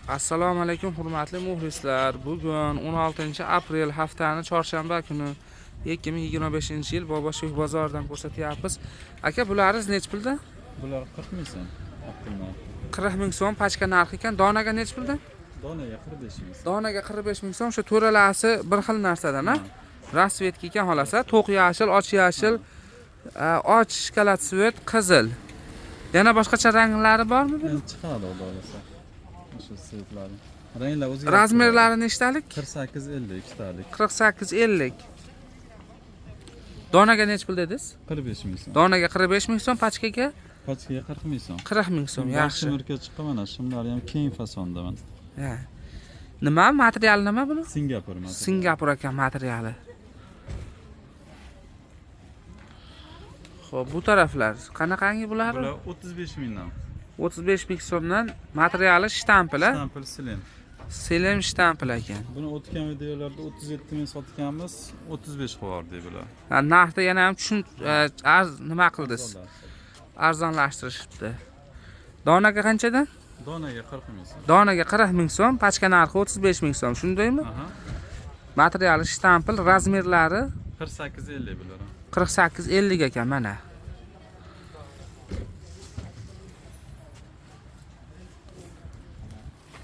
Assalomu alaykum hurmatli muxlislar. Bugun 16-aprel haftani chorshanba kuni 2025-yil Boboshev bozoridan ko'rsatyapmiz. Aka, bularimiz nech pulda? Bular 40 ming so'm. Optimal. 40 ming so'm pachka narxi ekan. Donaga nech pulda? Donaga 45 ming so'm. Donaga 45 ming so'm. Shu to'ralasi bir xil narsadan, a? Rasvetga ekan xolasa, to'q yashil, och yashil, och shokolad svet, qizil. Yana boshqacha ranglari bormi buni? Chiqadi o'zlari. Shu svetlarni. Ranglar o'zgaradi. Razmerlari nechtalik? 48-50 ikkitalik. 48-50. Donaga nech pul dedingiz? 45 ming so'm. Donaga 45 ming so'm, pachkaga Pachkaga 40 ming so'm. 40 ming so'm. Yaxshi. Shimurka chiqqan mana shimlari ham keng fasondaman. Ha. Nima material nima buni? Singapur materiali. Singapur ekan materiali. Xo'p, bu taraflar qanaqangi bular? Bular 35 mingdan. 35 ming so'mdan materiali shtampli. Stampil silen. Selim shtampli ekan. Buni o'tgan videolarda 37 ming sotganmiz, 35 qo'yardik bular. Ha, narxda yana ham nima qildingiz? Arzonlashtirishibdi. Donaga qanchadan? Donaga 40 ming so'm. Donaga 40 ming so'm, pachka narxi 35 ming so'm, shundaymi? Aha. Materiali shtampl, razmerlari 48-50 bular. 48-50 ekan mana.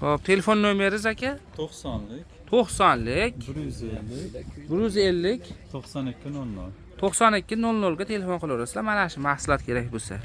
Hop, telefon nomeringiz aka? 90lik, 90lik 150, 150 92 00. 92 00 ga telefon qilaverasizlar. Mana shu mahsulot kerak bo'lsa.